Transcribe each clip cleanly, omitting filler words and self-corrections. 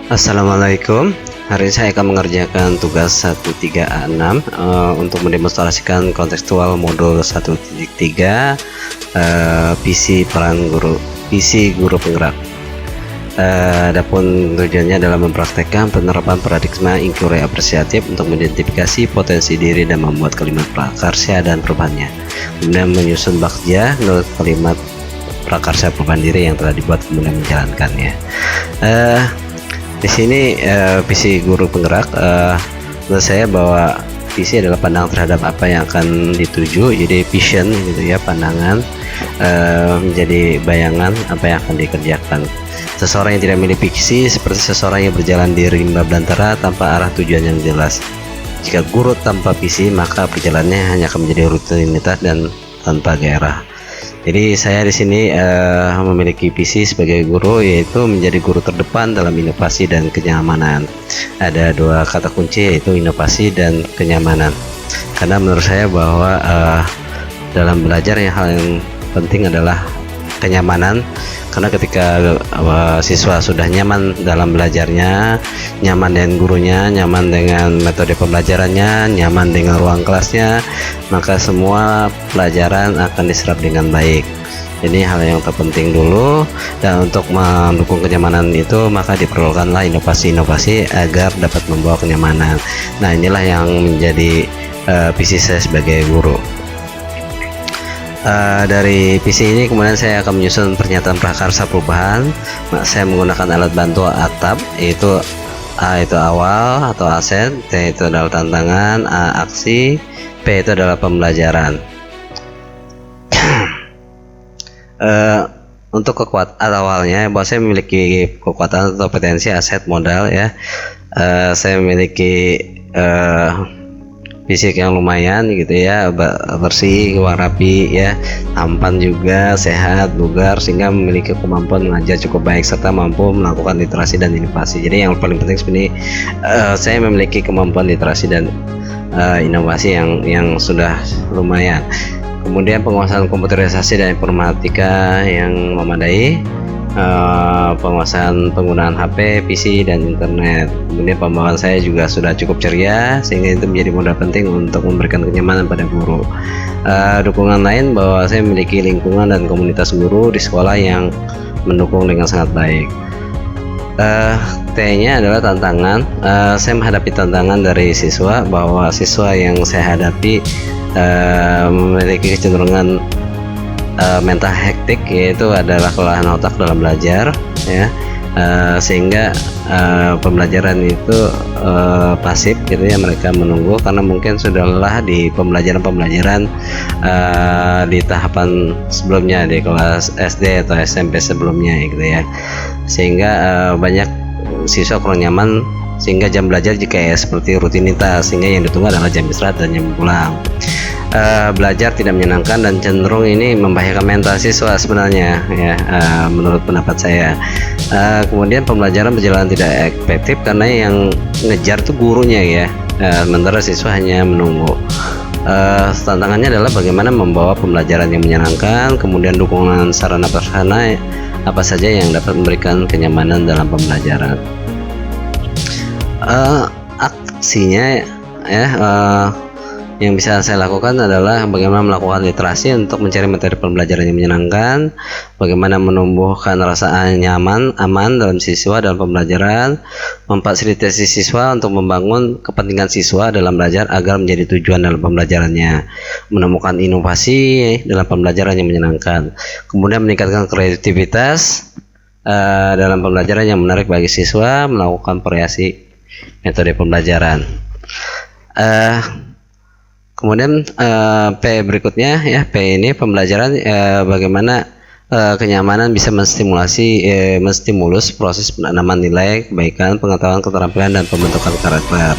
Assalamualaikum. Hari ini saya akan mengerjakan tugas 13A6 untuk mendemonstrasikan kontekstual modul 1.3 PC peran guru, PC guru penggerak. Adapun tujuannya adalah mempraktekkan penerapan paradigma inquiry apresiatif untuk mengidentifikasi potensi diri dan membuat kalimat prakarsa dan perubahannya. Kemudian menyusun bakja menurut kalimat prakarsa perubahan diri yang telah dibuat, kemudian menjalankannya. Di sini visi guru penggerak, menurut saya bahwa visi adalah pandangan terhadap apa yang akan dituju, jadi vision gitu ya, pandangan menjadi bayangan apa yang akan dikerjakan. Seseorang yang tidak memiliki visi seperti seseorang yang berjalan di rimba belantara tanpa arah tujuan yang jelas. Jika guru tanpa visi, maka perjalanannya hanya akan menjadi rutinitas dan tanpa gairah. Jadi saya di sini memiliki visi sebagai guru, yaitu menjadi guru terdepan dalam inovasi dan kenyamanan. Ada dua kata kunci, yaitu inovasi dan kenyamanan. Karena menurut saya bahwa dalam belajar hal yang penting adalah kenyamanan. Karena ketika siswa sudah nyaman dalam belajarnya, nyaman dengan gurunya, nyaman dengan metode pembelajarannya, nyaman dengan ruang kelasnya, maka semua pelajaran akan diserap dengan baik. Ini hal yang terpenting dulu, dan untuk mendukung kenyamanan itu maka diperlukanlah inovasi-inovasi agar dapat membawa kenyamanan. Nah, inilah yang menjadi visi saya sebagai guru. Dari visi ini kemudian saya akan menyusun pernyataan prakarsa perubahan. Saya menggunakan alat bantu ATAP, yaitu A itu awal atau aset, T itu adalah tantangan, A aksi, P itu adalah pembelajaran. Untuk kekuatan awalnya, bahwa saya memiliki kekuatan atau potensi aset modal ya. Saya memiliki fisik yang lumayan gitu ya, bersih, rapi ya, tampan juga, sehat, bugar, sehingga memiliki kemampuan mengajar cukup baik serta mampu melakukan literasi dan inovasi. Jadi yang paling penting sebenarnya saya memiliki kemampuan literasi dan inovasi yang sudah lumayan. Kemudian penguasaan komputerisasi dan informatika yang memadai, penguasaan penggunaan HP, PC, dan internet. Kemudian pembawaan saya juga sudah cukup ceria, sehingga itu menjadi modal penting untuk memberikan kenyamanan pada guru. Dukungan lain bahwa saya memiliki lingkungan dan komunitas guru di sekolah yang mendukung dengan sangat baik. T-nya adalah tantangan. Saya menghadapi tantangan dari siswa, bahwa siswa yang saya hadapi memiliki kecenderungan mental hektik, yaitu adalah kelelahan otak dalam belajar ya, sehingga pembelajaran itu pasif gitu ya, mereka menunggu karena mungkin sudah lelah di pembelajaran di tahapan sebelumnya, di kelas SD atau SMP sebelumnya gitu ya, sehingga banyak siswa kurang nyaman, sehingga jam belajar jika seperti rutinitas, sehingga yang ditunggu adalah jam istirahat dan jam pulang. Belajar tidak menyenangkan dan cenderung ini membahayakan mental siswa sebenarnya ya, menurut pendapat saya. Kemudian pembelajaran berjalan tidak efektif karena yang ngejar tuh gurunya ya, sementara siswa hanya menunggu. Tantangannya adalah bagaimana membawa pembelajaran yang menyenangkan, kemudian dukungan sarana prasarana apa saja yang dapat memberikan kenyamanan dalam pembelajaran. Aksinya ya, yang bisa saya lakukan adalah bagaimana melakukan literasi untuk mencari materi pembelajaran yang menyenangkan, bagaimana menumbuhkan rasa nyaman, aman dalam siswa dalam pembelajaran, memfasilitasi siswa untuk membangun kepentingan siswa dalam belajar agar menjadi tujuan dalam pembelajarannya, menemukan inovasi dalam pembelajaran yang menyenangkan, kemudian meningkatkan kreativitas dalam pembelajaran yang menarik bagi siswa, melakukan variasi metode pembelajaran. Kemudian P berikutnya ya, P ini pembelajaran, bagaimana kenyamanan bisa menstimulus proses penanaman nilai, kebaikan, pengetahuan, keterampilan, dan pembentukan karakter.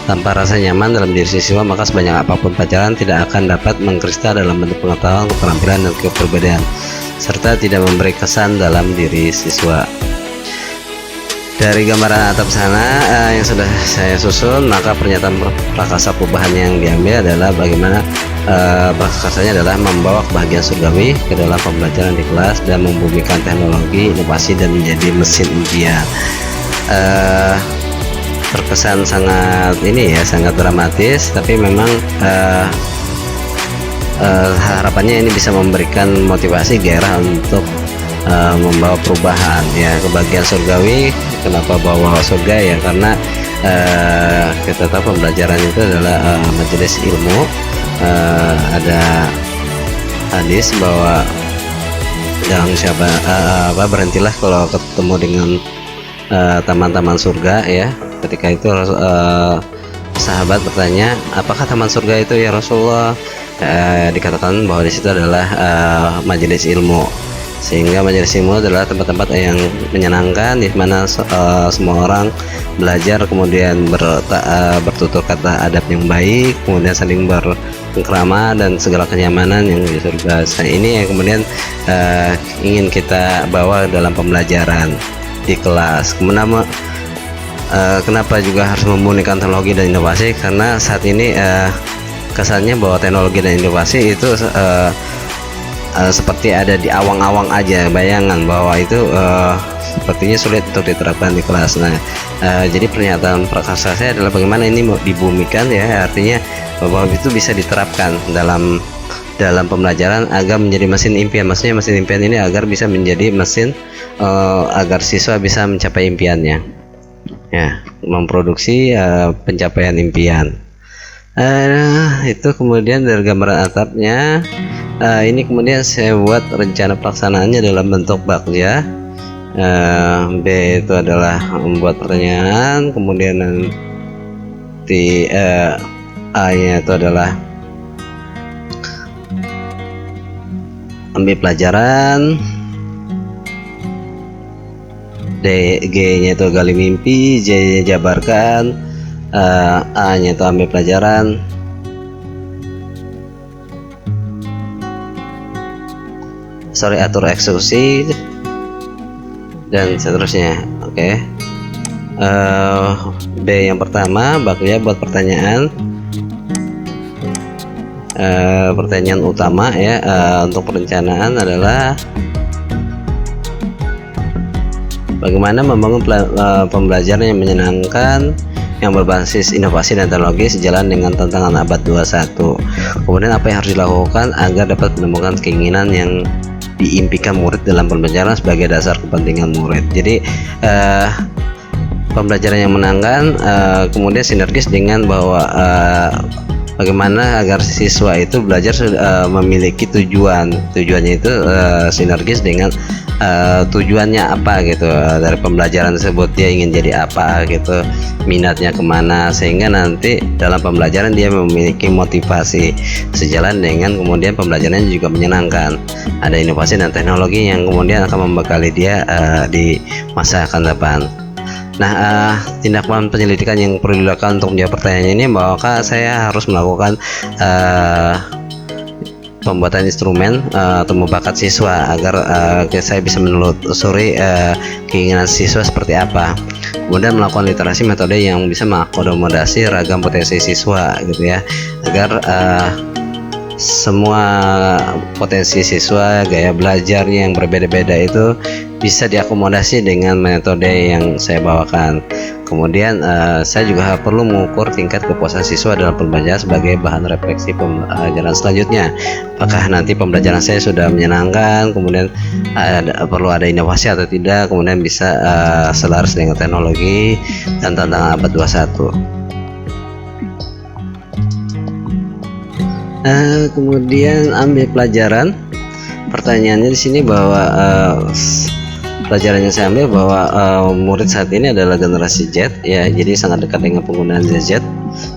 Tanpa rasa nyaman dalam diri siswa, maka sebanyak apapun pelajaran tidak akan dapat mengkristal dalam bentuk pengetahuan, keterampilan, dan kepribadian, serta tidak memberi kesan dalam diri siswa. Dari gambaran atap sana yang sudah saya susun, maka pernyataan prakarsa perubahan yang diambil adalah bagaimana prakarsanya adalah membawa kebahagiaan surgawi ke dalam pembelajaran di kelas dan membumikan teknologi, inovasi, dan menjadi mesin ujian. uh, terkesan sangat ini ya, sangat dramatis, tapi memang harapannya ini bisa memberikan motivasi gairah untuk membawa perubahan ya, kebahagiaan surgawi. Kenapa bawa surga ya, karena kita tahu pembelajaran itu adalah majelis ilmu. Ada hadis bahwa yang siapa berhentilah kalau ketemu dengan taman-taman surga ya. Ketika itu sahabat bertanya, apakah taman surga itu ya Rasulullah? Dikatakan bahwa di situ adalah majelis ilmu, sehingga majelis ilmu adalah tempat-tempat yang menyenangkan di mana semua orang belajar, kemudian bertutur kata adab yang baik, kemudian saling bercengkrama dan segala kenyamanan yang di surga. Ini yang kemudian ingin kita bawa dalam pembelajaran di kelas. Kemudian kenapa juga harus memurnikan teknologi dan inovasi? Karena saat ini kesannya bahwa teknologi dan inovasi itu seperti ada di awang-awang aja, bayangan bahwa itu sepertinya sulit untuk diterapkan di kelas. Nah, jadi pernyataan prakarsa saya adalah bagaimana ini mau dibumikan ya, artinya bahwa itu bisa diterapkan dalam pembelajaran agar menjadi mesin impian. Maksudnya mesin impian ini agar bisa menjadi mesin agar siswa bisa mencapai impiannya ya, memproduksi pencapaian impian. Itu kemudian dari gambaran atapnya. Ini kemudian saya buat rencana pelaksanaannya dalam bentuk bakja. B itu adalah membuat pertanyaan, kemudian nanti A nya itu adalah ambil pelajaran, D, G nya itu gali mimpi, J nya jabarkan, A nya itu ambil pelajaran, atur eksekusi, dan seterusnya. Oke. B yang pertama baknya buat pertanyaan, pertanyaan utama ya, untuk perencanaan adalah bagaimana membangun pembelajaran yang menyenangkan, yang berbasis inovasi dan teknologi sejalan dengan tantangan abad 21. Kemudian apa yang harus dilakukan agar dapat menemukan keinginan yang diimpikan murid dalam pembelajaran sebagai dasar kepentingan murid. Jadi pembelajaran yang menyenangkan, kemudian sinergis dengan bahwa bagaimana agar siswa itu belajar memiliki tujuannya itu sinergis dengan tujuannya apa gitu, dari pembelajaran tersebut dia ingin jadi apa gitu, minatnya kemana, sehingga nanti dalam pembelajaran dia memiliki motivasi sejalan dengan kemudian pembelajarannya juga menyenangkan. Ada inovasi dan teknologi yang kemudian akan membekali dia di masa akan depan. Nah, tindakan penyelidikan yang perlu dilakukan untuk menjawab pertanyaan ini, bahwa saya harus melakukan pembuatan instrumen atau membakat siswa agar saya bisa menelusuri keinginan siswa seperti apa. Kemudian melakukan literasi metode yang bisa mengakomodasi ragam potensi siswa gitu ya, agar semua potensi siswa, gaya belajarnya yang berbeda-beda itu bisa diakomodasi dengan metode yang saya bawakan. Kemudian saya juga perlu mengukur tingkat kepuasan siswa dalam pembelajaran sebagai bahan refleksi pembelajaran selanjutnya. Apakah nanti pembelajaran saya sudah menyenangkan, kemudian perlu ada inovasi atau tidak, kemudian bisa selaras dengan teknologi dan tantangan abad 21. Kemudian ambil pelajaran. Pertanyaannya di sini bahwa pelajaran yang saya ambil bahwa murid saat ini adalah generasi Z ya, jadi sangat dekat dengan penggunaan ZZ,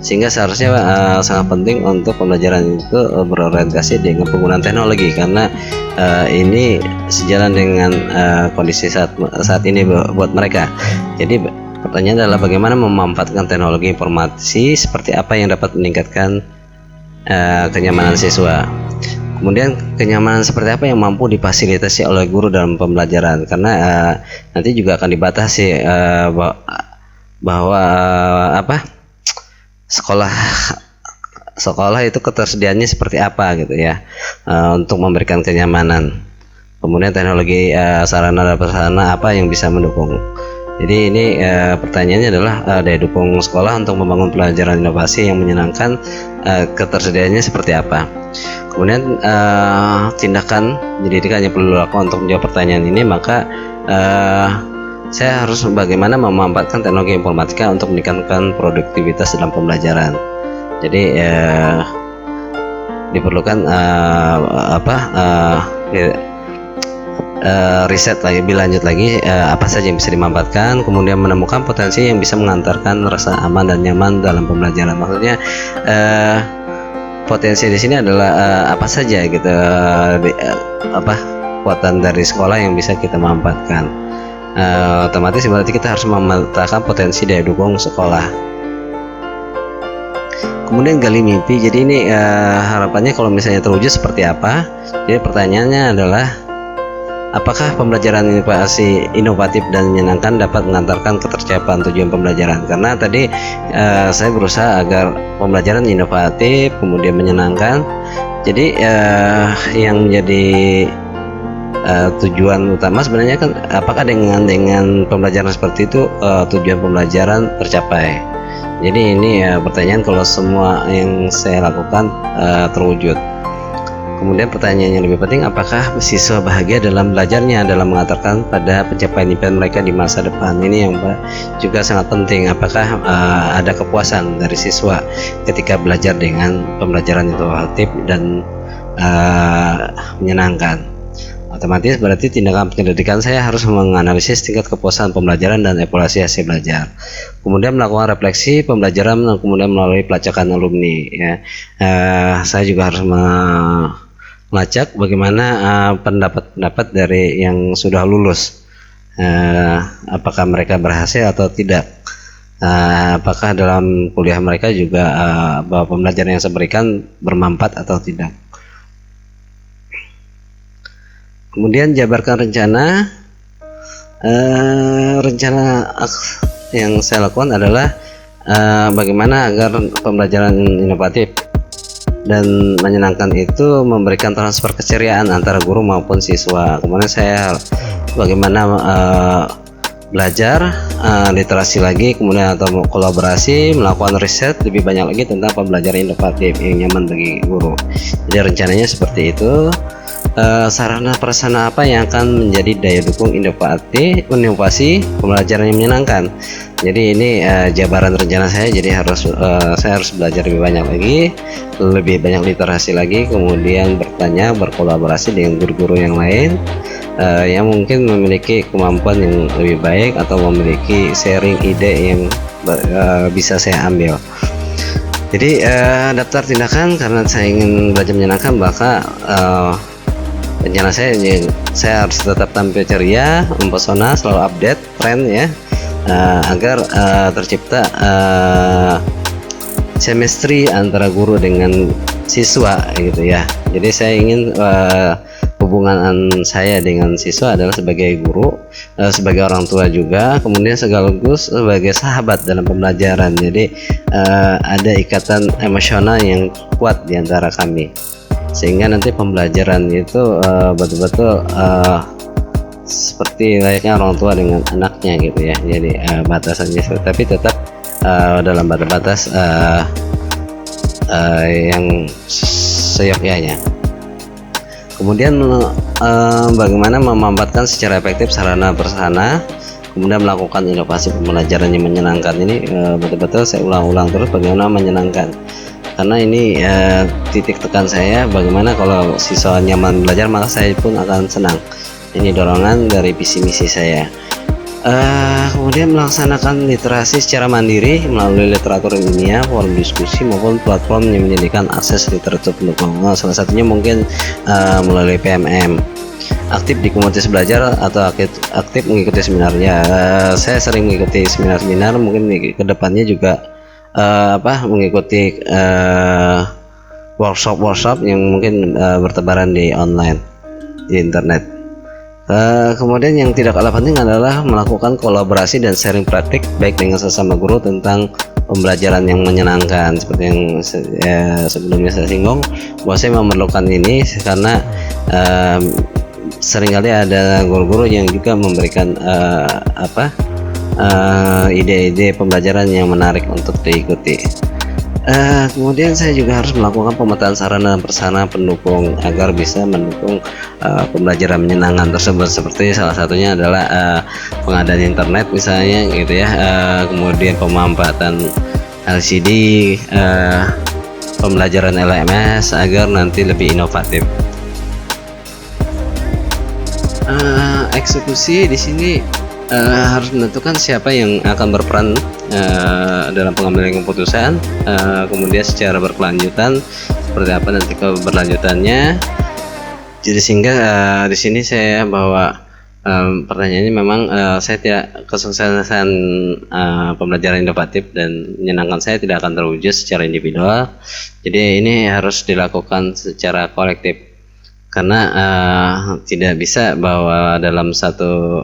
sehingga seharusnya sangat penting untuk pembelajaran itu berorientasi dengan penggunaan teknologi, karena ini sejalan dengan kondisi saat ini buat mereka. Jadi pertanyaan adalah bagaimana memanfaatkan teknologi informasi seperti apa yang dapat meningkatkan kenyamanan siswa. Kemudian kenyamanan seperti apa yang mampu difasilitasi oleh guru dalam pembelajaran, karena nanti juga akan dibatasi bahwa sekolah itu ketersediaannya seperti apa gitu ya, untuk memberikan kenyamanan. Kemudian teknologi sarana dan prasarana apa yang bisa mendukung. Jadi ini pertanyaannya adalah daya dukung sekolah untuk membangun pelajaran inovasi yang menyenangkan, ketersediaannya seperti apa. Kemudian tindakan pendidikan yang perlu dilakukan untuk menjawab pertanyaan ini, maka saya harus bagaimana memanfaatkan teknologi informatika untuk meningkatkan produktivitas dalam pembelajaran. Jadi diperlukan riset lebih lanjut lagi, apa saja yang bisa dimanfaatkan, kemudian menemukan potensi yang bisa mengantarkan rasa aman dan nyaman dalam pembelajaran. Maksudnya potensi di sini adalah apa saja gitu, kekuatan dari sekolah yang bisa kita manfaatkan. Otomatis berarti kita harus memetakan potensi daya dukung sekolah. Kemudian gali mimpi. Jadi ini harapannya kalau misalnya terwujud seperti apa. Jadi pertanyaannya adalah, apakah pembelajaran inovasi inovatif dan menyenangkan dapat mengantarkan ketercapaian tujuan pembelajaran? Karena tadi saya berusaha agar pembelajaran inovatif kemudian menyenangkan. Jadi yang menjadi tujuan utama sebenarnya kan, apakah dengan pembelajaran seperti itu tujuan pembelajaran tercapai? Jadi ini pertanyaan kalau semua yang saya lakukan terwujud. Kemudian pertanyaan yang lebih penting, apakah siswa bahagia dalam belajarnya dalam mengantarkan pada pencapaian impian mereka di masa depan? Ini yang juga sangat penting. Apakah ada kepuasan dari siswa ketika belajar dengan pembelajaran inovatif dan menyenangkan? Otomatis berarti tindakan pendidikan saya harus menganalisis tingkat kepuasan pembelajaran dan evaluasi hasil belajar. Kemudian melakukan refleksi pembelajaran, kemudian melalui pelacakan alumni. Ya, saya juga harus melacak bagaimana pendapat dari yang sudah lulus. Apakah mereka berhasil atau tidak? Apakah dalam kuliah mereka juga bahwa pembelajaran yang saya berikan bermanfaat atau tidak? Kemudian jabarkan rencana. Rencana yang saya lakukan adalah bagaimana agar pembelajaran inovatif dan menyenangkan itu memberikan transfer keceriaan antara guru maupun siswa. Kemudian saya bagaimana belajar literasi lagi, kemudian atau kolaborasi, melakukan riset lebih banyak lagi tentang pembelajaran inovatif yang nyaman bagi guru. Jadi rencananya seperti itu. Sarana prasarana apa yang akan menjadi daya dukung inovasi pembelajaran yang menyenangkan? Jadi ini jabaran rencana saya. Jadi saya harus belajar lebih banyak lagi, lebih banyak literasi lagi, kemudian berkolaborasi dengan guru-guru yang lain yang mungkin memiliki kemampuan yang lebih baik atau memiliki sharing ide yang bisa saya ambil. Jadi daftar tindakan, karena saya ingin belajar menyenangkan, maka rencana saya harus tetap tampil ceria, mempesona, selalu update tren ya, agar tercipta chemistry antara guru dengan siswa gitu ya. Jadi saya ingin hubungan saya dengan siswa adalah sebagai guru, sebagai orang tua juga, kemudian sekaligus sebagai sahabat dalam pembelajaran. Jadi ada ikatan emosional yang kuat di antara kami, sehingga nanti pembelajaran itu betul-betul seperti layaknya orang tua dengan anaknya gitu ya. Jadi batasannya, tapi tetap dalam batas yang seyogyanya. Kemudian bagaimana memanfaatkan secara efektif sarana prasarana, kemudian melakukan inovasi pembelajaran yang menyenangkan. Ini betul-betul saya ulang-ulang terus, bagaimana menyenangkan. Karena ini titik tekan saya, bagaimana kalau siswa nyaman belajar maka saya pun akan senang. Ini dorongan dari visi misi saya. Kemudian melaksanakan literasi secara mandiri melalui literatur ilmiah, forum diskusi maupun platform yang menyediakan akses literatur pendukung. Salah satunya mungkin melalui PMM. Aktif di komunitas belajar atau aktif mengikuti seminarnya. Saya sering mengikuti seminar-seminar, mungkin kedepannya juga mengikuti workshop yang mungkin bertebaran di online, di internet. Kemudian yang tidak kalah penting adalah melakukan kolaborasi dan sharing praktik baik dengan sesama guru tentang pembelajaran yang menyenangkan. Seperti yang sebelumnya saya singgung, bahwa saya memerlukan ini karena seringkali ada guru-guru yang juga memberikan ide-ide pembelajaran yang menarik untuk diikuti. Kemudian saya juga harus melakukan pemetaan sarana dan prasarana pendukung agar bisa mendukung pembelajaran menyenangkan tersebut, seperti salah satunya adalah pengadaan internet misalnya gitu ya, kemudian pemanfaatan LCD, pembelajaran LMS agar nanti lebih inovatif. Eksekusi di sini harus menentukan siapa yang akan berperan dalam pengambilan keputusan, kemudian secara berkelanjutan seperti apa nanti keberlanjutannya. Jadi sehingga di sini saya bawa pertanyaannya memang saya tidak kesuksesan pembelajaran inovatif dan menyenangkan saya tidak akan terwujud secara individual. Jadi ini harus dilakukan secara kolektif, karena tidak bisa bahwa dalam satu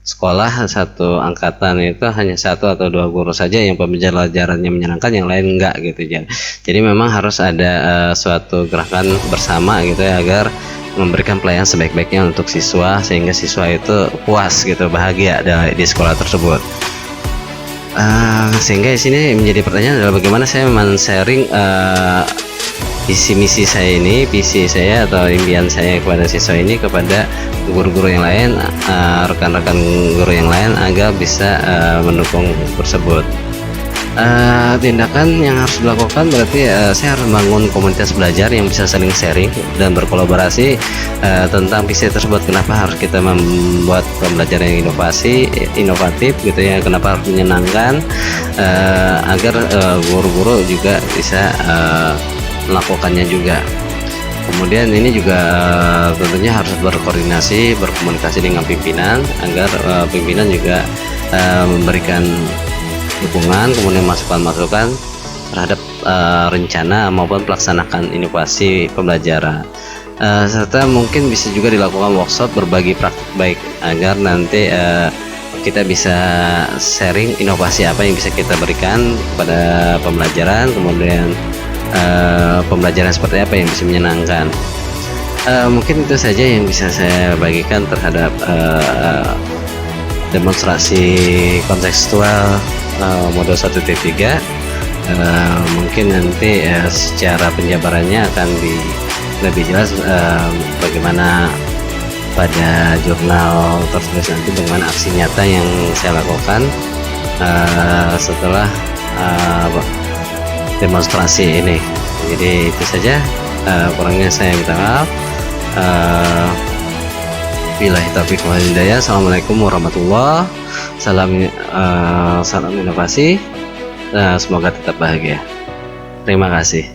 sekolah, satu angkatan itu hanya 1 atau 2 guru saja yang pembelajarannya menyenangkan, yang lain enggak gitu ya. Jadi memang harus ada suatu gerakan bersama gitu ya, agar memberikan pelayanan sebaik-baiknya untuk siswa, sehingga siswa itu puas gitu, bahagia di sekolah tersebut. Sehingga di sini menjadi pertanyaan adalah bagaimana saya men-sharing visi misi saya ini, visi saya atau impian saya kepada siswa ini kepada guru-guru yang lain, rekan-rekan guru yang lain, agar bisa mendukung tersebut. Tindakan yang harus dilakukan berarti saya harus membangun komunitas belajar yang bisa saling sharing dan berkolaborasi tentang visi tersebut. Kenapa harus kita membuat pembelajaran yang inovatif gitu ya, kenapa harus menyenangkan, agar guru-guru juga bisa melakukannya juga. Kemudian ini juga tentunya harus berkoordinasi, berkomunikasi dengan pimpinan, agar pimpinan juga memberikan dukungan, kemudian masukan-masukan terhadap rencana maupun pelaksanaan inovasi pembelajaran. Serta mungkin bisa juga dilakukan workshop berbagi praktik baik, agar nanti kita bisa sharing inovasi apa yang bisa kita berikan pada pembelajaran, kemudian pembelajaran seperti apa yang bisa menyenangkan. Mungkin itu saja yang bisa saya bagikan terhadap demonstrasi kontekstual modul 1.3. Mungkin nanti secara penjabarannya akan lebih jelas bagaimana pada jurnal tertulis nanti, bagaimana aksi nyata yang saya lakukan setelah demonstrasi ini. Jadi itu saja, kurangnya saya minta maaf. Billahi taufiq wal hidayah. Assalamualaikum warahmatullahi wabarakatuh. Salam inovasi. Semoga tetap bahagia. Terima kasih.